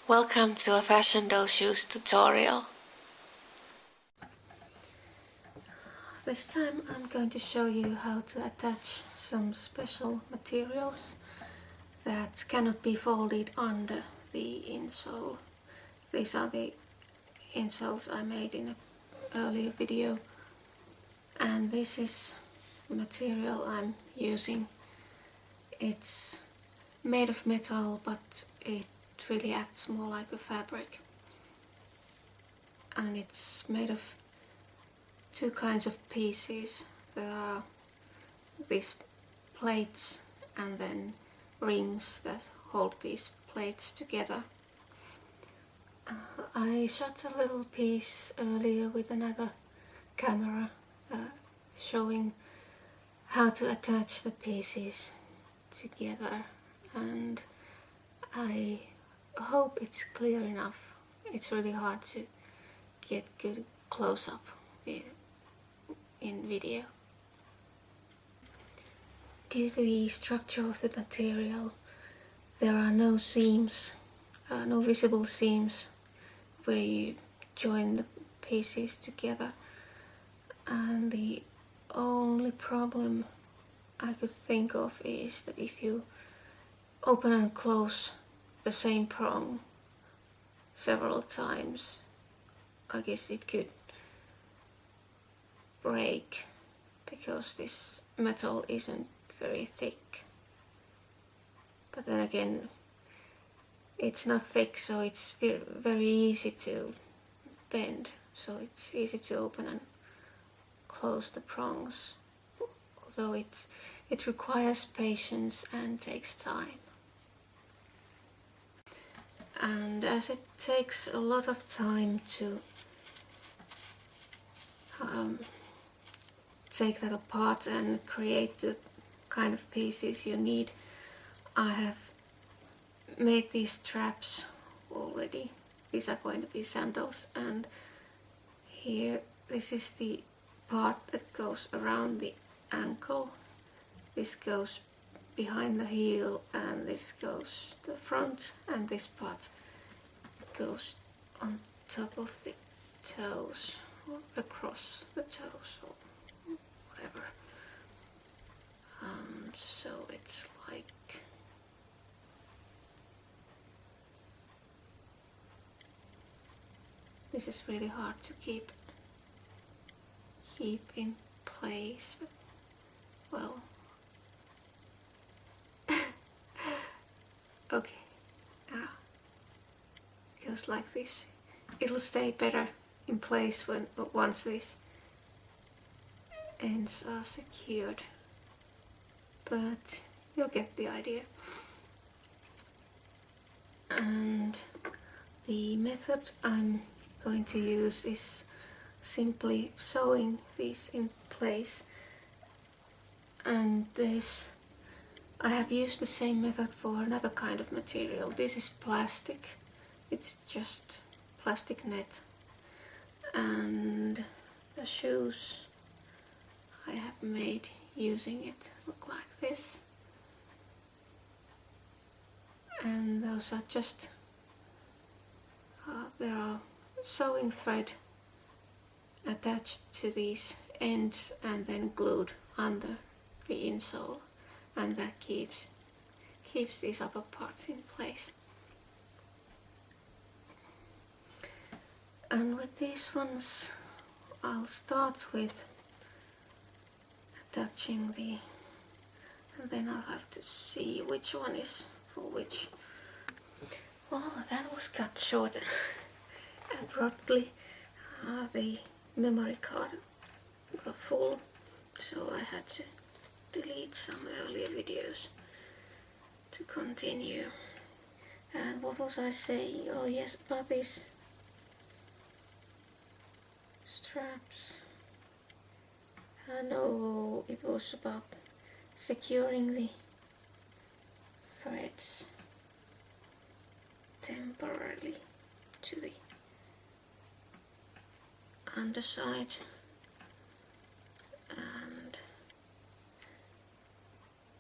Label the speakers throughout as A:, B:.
A: Welcome to a fashion doll shoes tutorial.
B: This time I'm going to show you how to attach some special materials that cannot be folded under the insole. These are the insoles I made in an earlier video, and this is the material I'm using. It's made of metal, but it really acts more like a fabric, and it's made of two kinds of pieces. There are these plates and then rings that hold these plates together. I shot a little piece earlier with another camera showing how to attach the pieces together, and I hope it's clear enough. It's really hard to get good close-up in video. Due to the structure of the material, there are no seams, no visible seams where you join the pieces together, and the only problem I could think of is that if you open and close the same prong several times, I guess it could break because this metal isn't very thick. But then again, it's not thick, so it's very easy to bend, so it's easy to open and close the prongs, although it requires patience and takes time. And as it takes a lot of time to take that apart and create the kind of pieces you need, I have made these straps already. These are going to be sandals, and here this is the part that goes around the ankle, this goes behind the heel, and this goes to the front, and this part goes on top of the toes or across the toes or whatever. So it's like this is really hard to keep in place, but well, okay, it goes like this. It'll stay better in place once these ends are secured, but you'll get the idea. And the method I'm going to use is simply sewing these in place, and I have used the same method for another kind of material. This is plastic, it's just plastic net, and the shoes I have made using it look like this, and those are just there are sewing thread attached to these ends and then glued under the insole, and that keeps these upper parts in place. And with these ones I'll start with attaching and then I'll have to see which one is for which. Well, that was cut short abruptly. The memory card got full, so I had to delete some earlier videos to continue. And what was I saying? Oh yes, about these straps. No, it was about securing the threads temporarily to the underside, and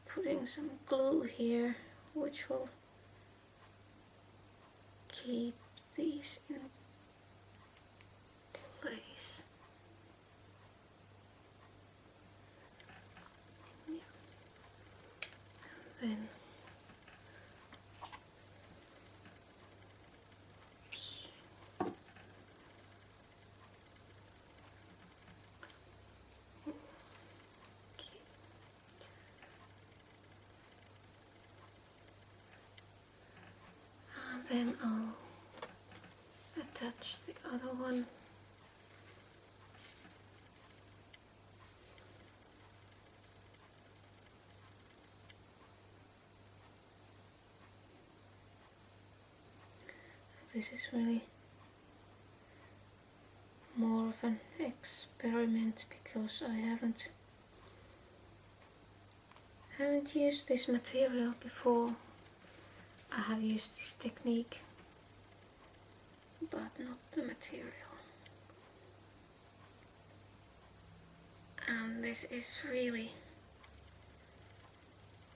B: putting some glue here which will keep these in place. Yeah. And then then I'll attach the other one. This is really more of an experiment because I haven't used this material before. I have used this technique, but not the material. And this is really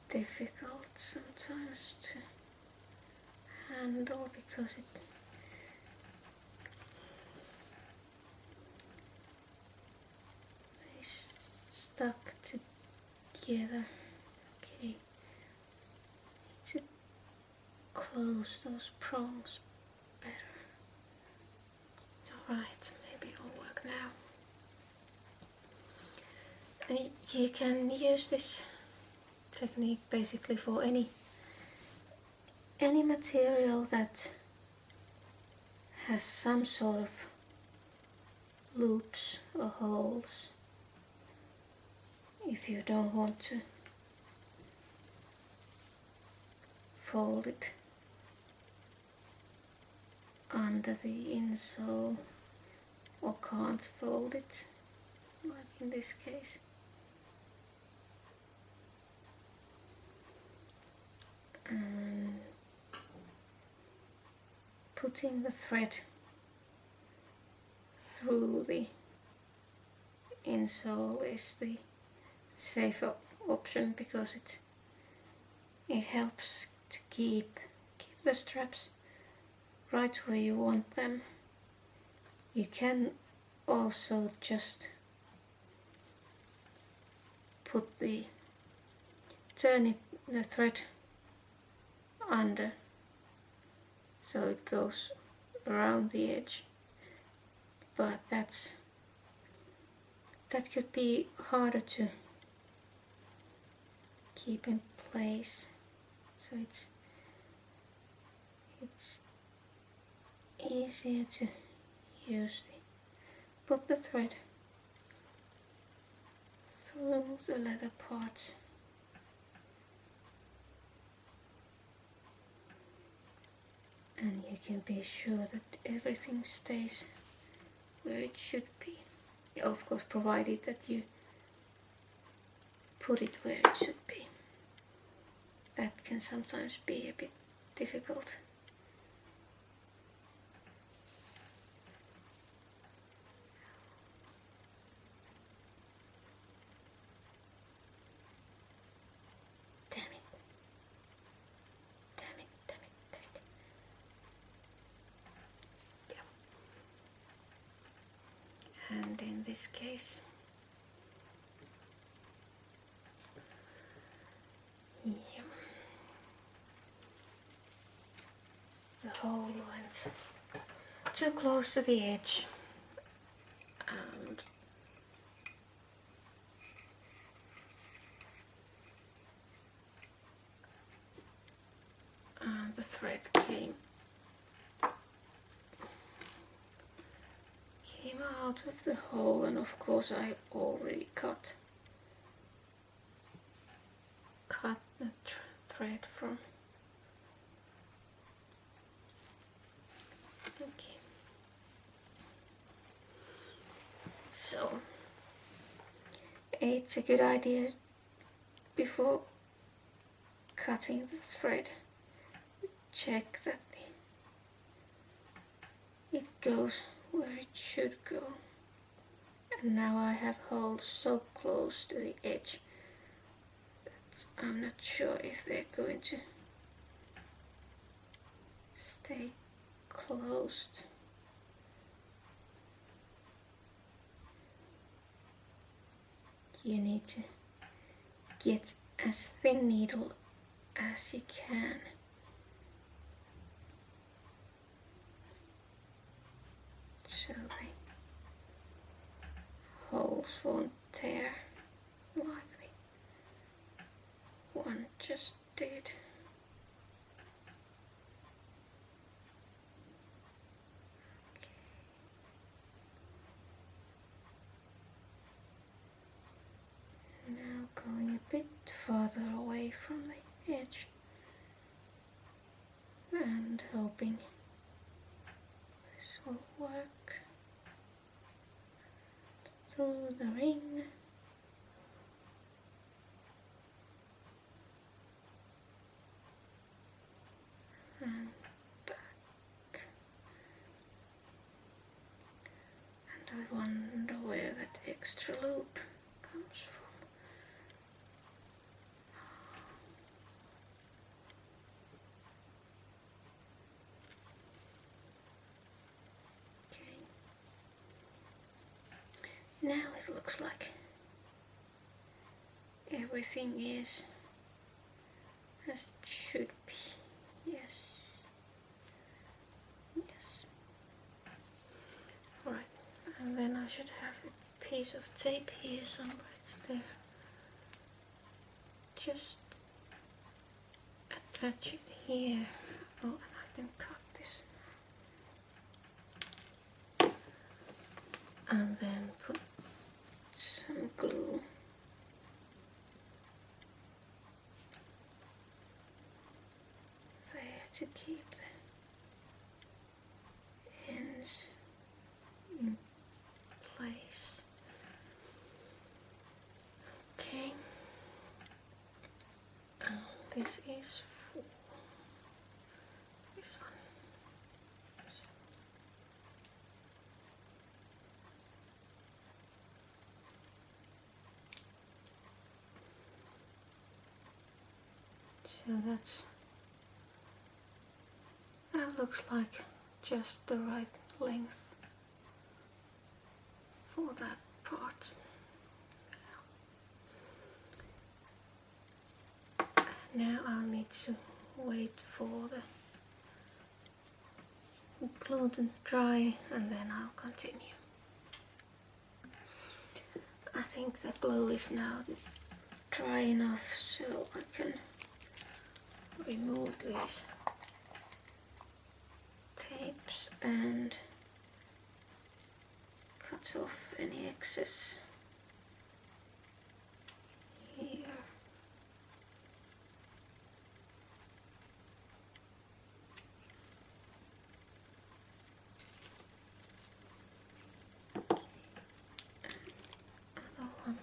B: difficult sometimes to handle because it is stuck together. Okay, need to close those prongs better. Alright, maybe it'll work now. And you can use this technique basically for any material that has some sort of loops or holes. If you don't want to fold it under the insole or can't fold it, like in this case. And putting the thread through the insole is the safer option because it helps to keep the straps right where you want them. You can also just turn the thread under so it goes around the edge, but that could be harder to keep in place, so it's easier to put the thread through the leather parts. And you can be sure that everything stays where it should be. Of course, provided that you put it where it should be. That can sometimes be a bit difficult. Damn it. Yeah. And in this case, yeah, the hole went too close to the edge, and the thread came out of the hole, and of course I already cut the thread from. Okay, so it's a good idea before cutting the thread, check that it goes where it should go. And now I have holes so close to the edge that I'm not sure if they're going to stay closed. You need to get as thin needle as you can. So the holes won't tear like the one just did. Now going a bit further away from the edge and hoping this will work through the ring. And back. And I wonder where that extra loop comes from. Okay. Now it looks like everything is as it should be. Yes. Yes. Alright, and then I should have a piece of tape here somewhere. It's there. Just attach it here. Oh, and I can cut this. And then put some glue. There to keep the ends in place. Okay. This is for this one. So that looks like just the right length for that part. Now I'll need to wait for the glue to dry and then I'll continue. I think the glue is now dry enough so I can remove these tapes and cut off any excess here. Other one.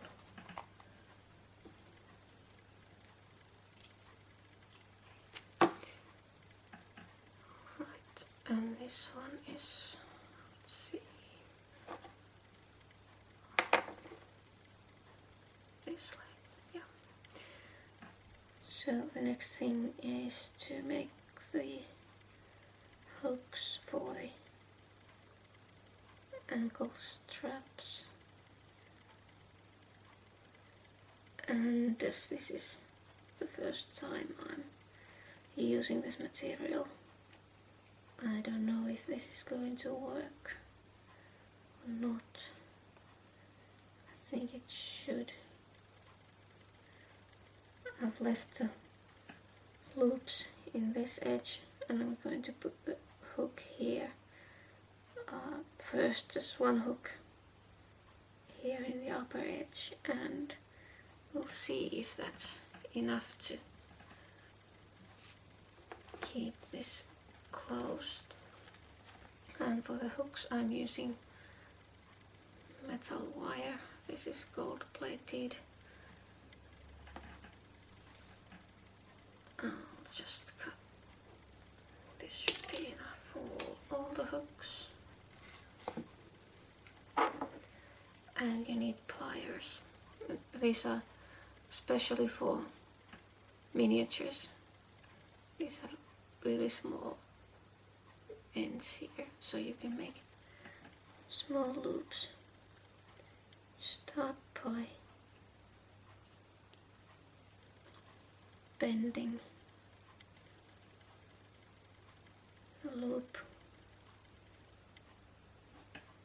B: Right, and this one is, let's see, this leg, yeah. So the next thing is to make the hooks for the ankle straps. And as this is the first time I'm using this material, I don't know if this is going to work or not. I think it should. I've left the loops in this edge and I'm going to put the hook here. First just one hook here in the upper edge and we'll see if that's enough to keep this closed. And for the hooks I'm using metal wire. This is gold plated. I'll just cut. This should be enough for all the hooks. And you need pliers. These are especially for miniatures. These are really small ends. ends here, so you can make small loops. Start by bending the loop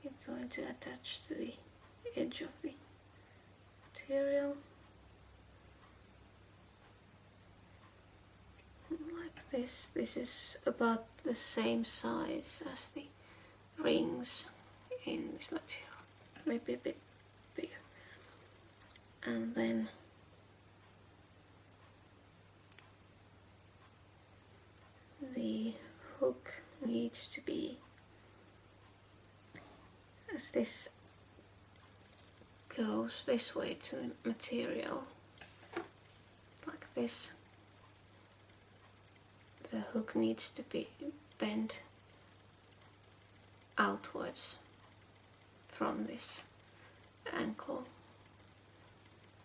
B: you're going to attach to the edge of the material, like this. This is about the same size as the rings in this material, maybe a bit bigger. And then the hook needs to be, as this goes this way to the material, like this, the hook needs to be bent outwards from this ankle.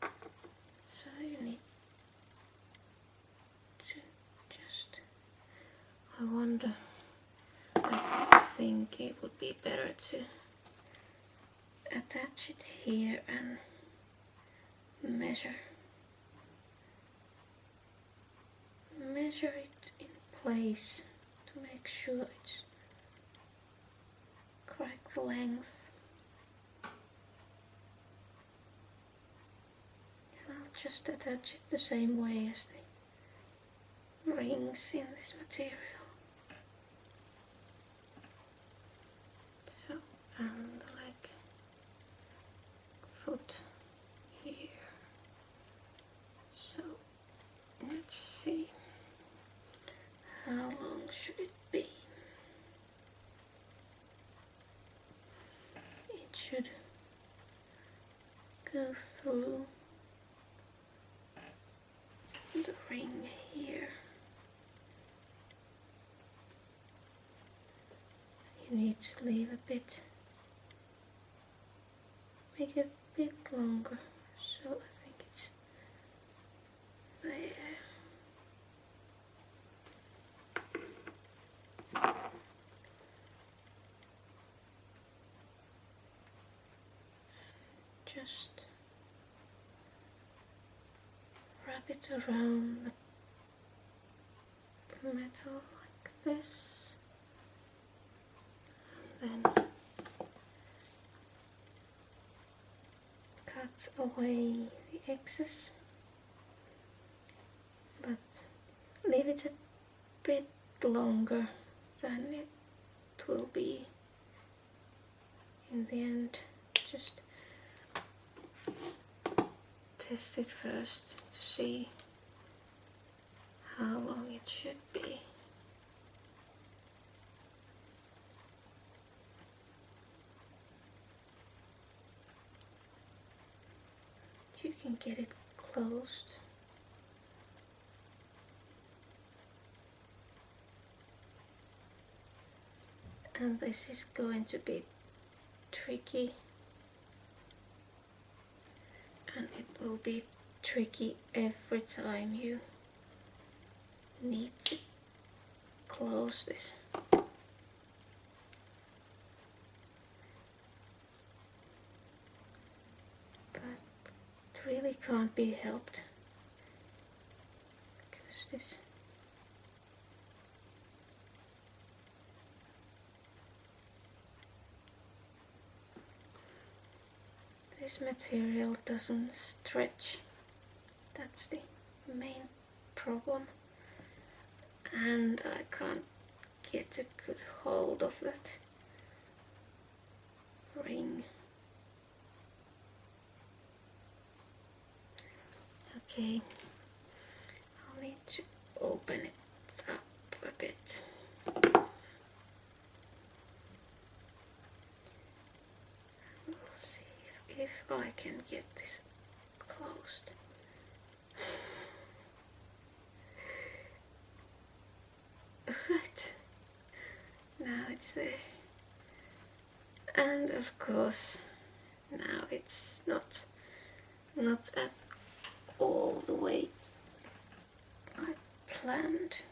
B: So you need to just, I wonder, I think it would be better to attach it here and measure it in place to make sure it's correct length. And I'll just attach it the same way as the rings in this material. So, and the leg, foot here. So let's see, how long should it be? It should go through the ring here. You need to leave a bit, make it a bit longer, so I think it's there. Just wrap it around the metal like this, and then cut away the excess, but leave it a bit longer than it will be in the end. Just test it first to see how long it should be. You can get it closed. And this is going to be tricky. And it will be tricky every time you need to close this. But it really can't be helped, because this material doesn't stretch. That's the main problem, and I can't get a good hold of that ring. Okay, I'll need to open it up a bit. We'll see if I can get this closed. Right, now it's there. And of course, now it's not at all the way I planned.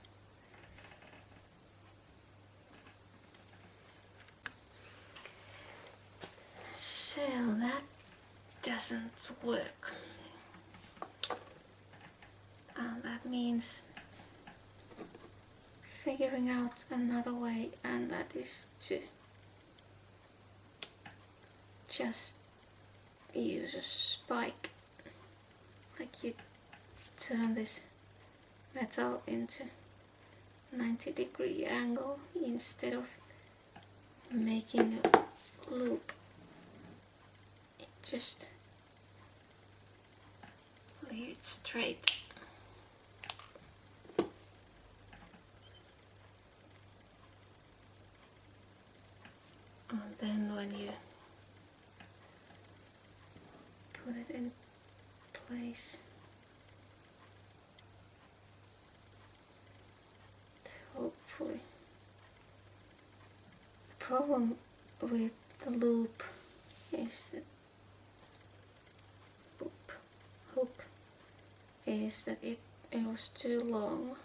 B: Well, that doesn't work. That means figuring out another way, and that is to just use a spike. Like you turn this metal into 90-degree angle instead of making a loop. Just leave it straight. And then when you put it in place, hopefully. The problem with the loop is that hook is that it was too long.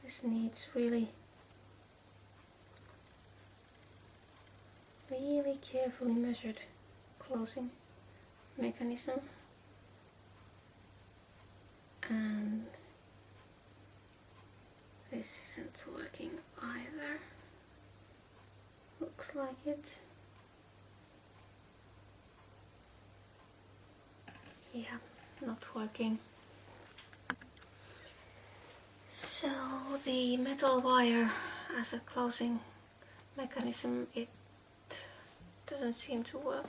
B: This needs really carefully measured closing mechanism, and this isn't working either. Looks like it. Yeah, not working. So the metal wire as a closing mechanism, it doesn't seem to work.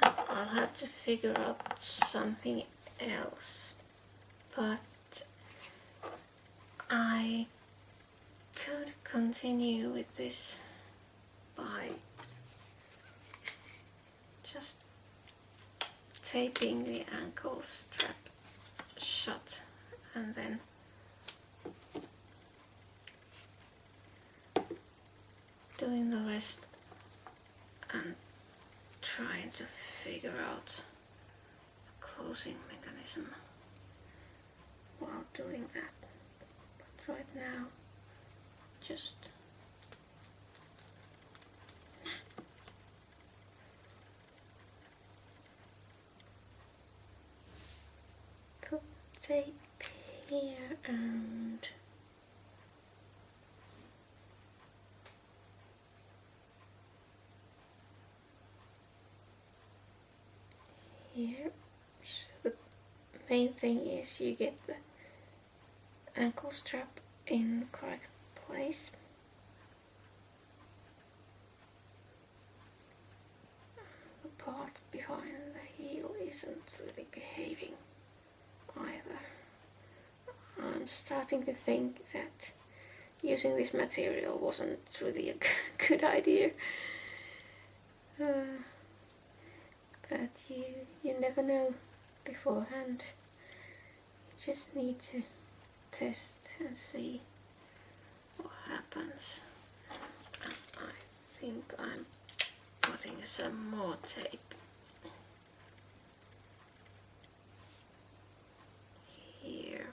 B: I'll have to figure out something else, but I could continue with this by just taping the ankle strap shut and then doing the rest and trying to figure out a closing mechanism while doing that. But right now, just put tape here and here. So the main thing is you get the ankle strap in the correct place. The part behind the heel isn't really behaving either. I'm starting to think that using this material wasn't really a good idea. But you never know beforehand. You just need to test and see what happens. And I think I'm putting some more tape here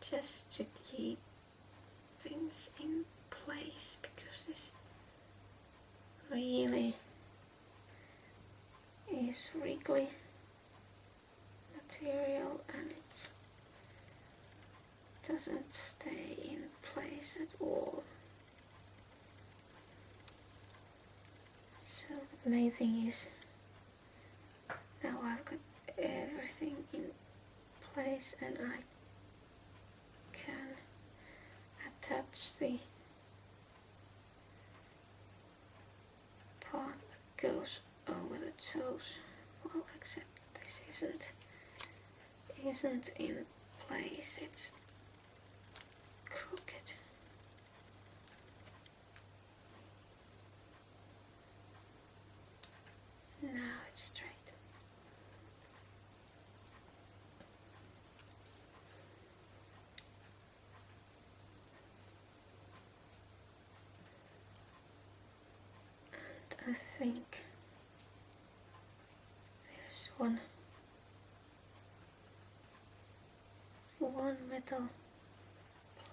B: just to keep things in place, because this really is wriggly material and it doesn't stay in place at all. So the main thing is now I've got everything in place and I can attach the part that goes over the toes. Well, except this isn't in place, it's crooked. Now it's straight. And I think there's one metal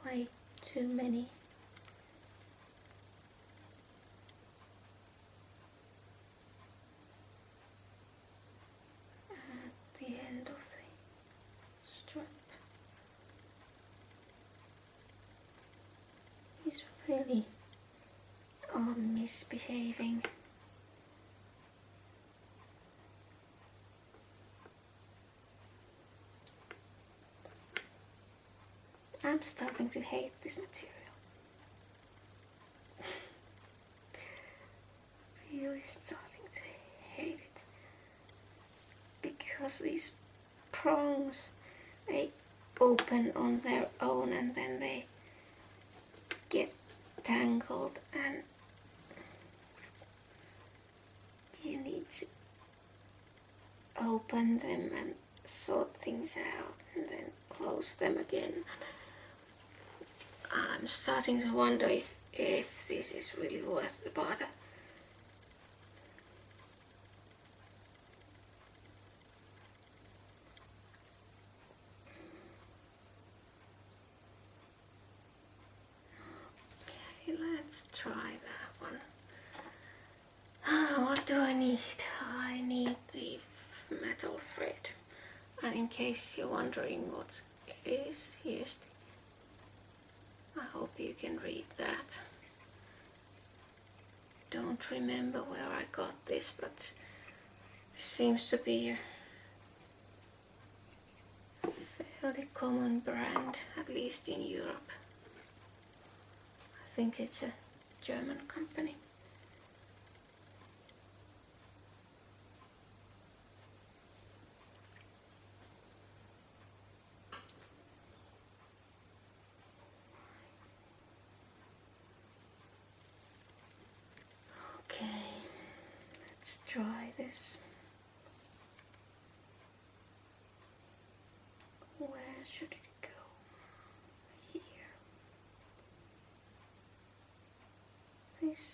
B: plate too many. really are misbehaving. I'm starting to hate this material. Really starting to hate it. Because these prongs, they open on their own and then they get tangled, and you need to open them and sort things out and then close them again. I'm starting to wonder if this is really worth the bother. Okay, let's try that one. What do I need? I need the metal thread. And in case you're wondering what it is, here's the... I hope you can read that. Don't remember where I got this, but this seems to be a fairly common brand, at least in Europe. I think it's a German company. Okay, let's try this. Where should it go? Here. This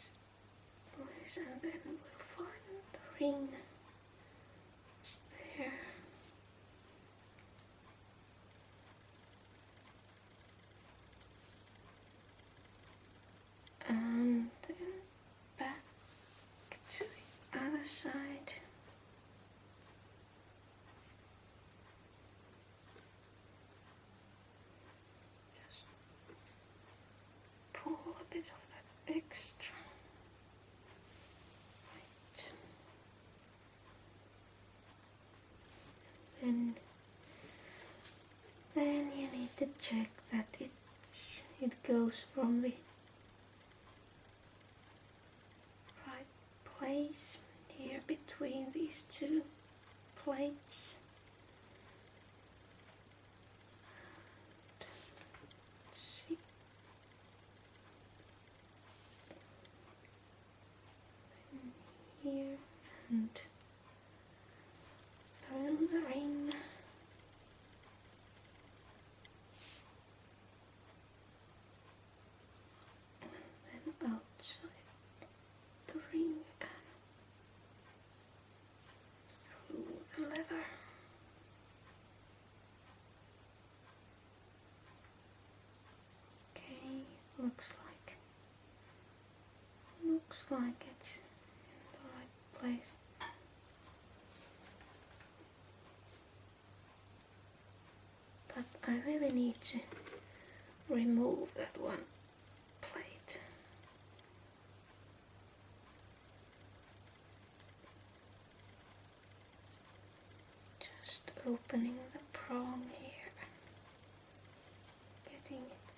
B: place, and then we'll find the ring. It's there. And then back to the other side. Just pull a bit of that extra. Right. Then you need to check that it goes from the right place here between these two plates. See. Here and through the ring. And then outside the ring and through the leather. Okay, looks like it's in the right place. But I really need to remove that one plate. Just opening the prong here, getting it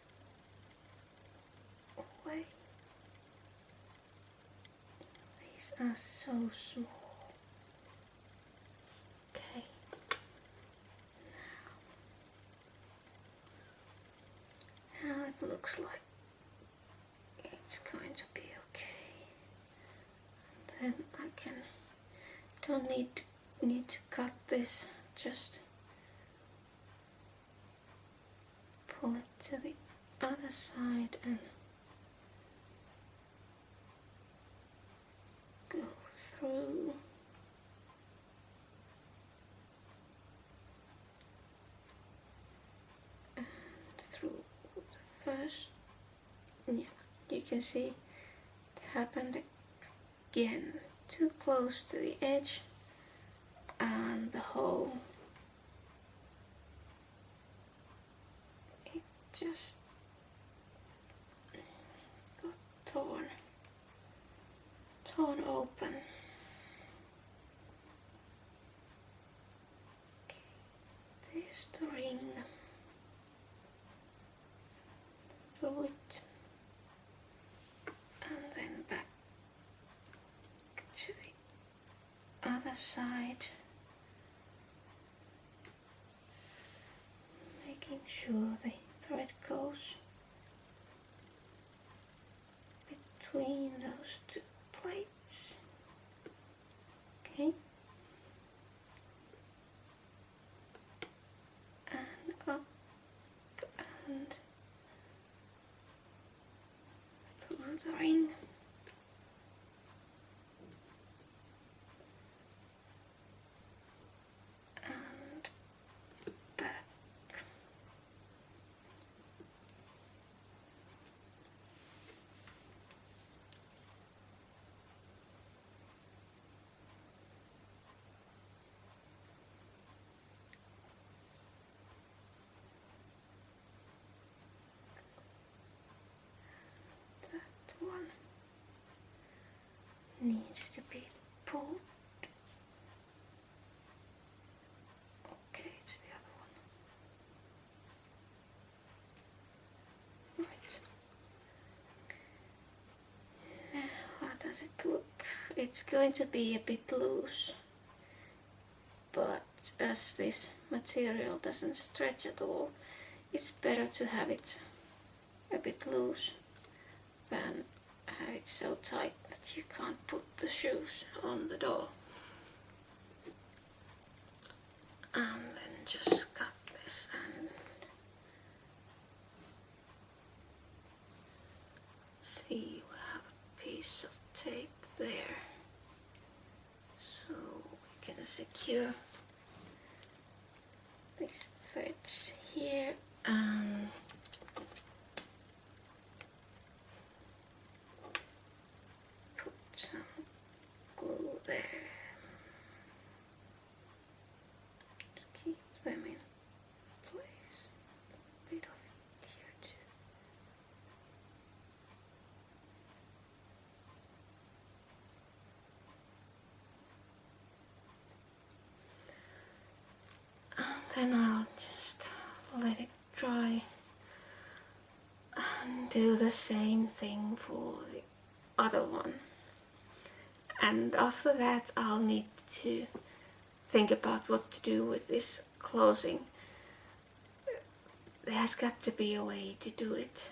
B: away. These are so small. Okay. Now it looks like it's going to be okay. And then I don't need to cut this, just pull it to the other side and go through. And through the first, yeah, you can see it happened again. Too close to the edge and the hole, it just torn open. Okay, there's the ring. Through it and then back to the other side, making sure the thread goes between those two plates. Okay, and up and through the ring. And back. That one needs to be pulled. Okay, it's the other one. Right. Now, how does it look? It's going to be a bit loose, but as this material doesn't stretch at all, it's better to have it a bit loose than have it so tight that you can't put the shoes on the doll. And then just cut this and see, we have a piece of tape there, so we can secure these threads here and put some glue there to keep them in place. A bit of it here too. And then I'll just let it dry and do the same thing for the other one. And after that I'll need to think about what to do with this closing. There has got to be a way to do it,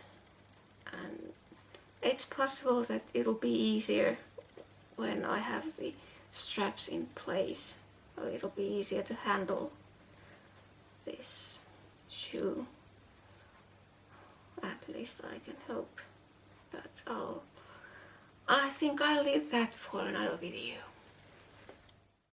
B: and it's possible that it'll be easier when I have the straps in place, or it'll be easier to handle this shoe. At least I can hope. But I think I'll leave that for another video.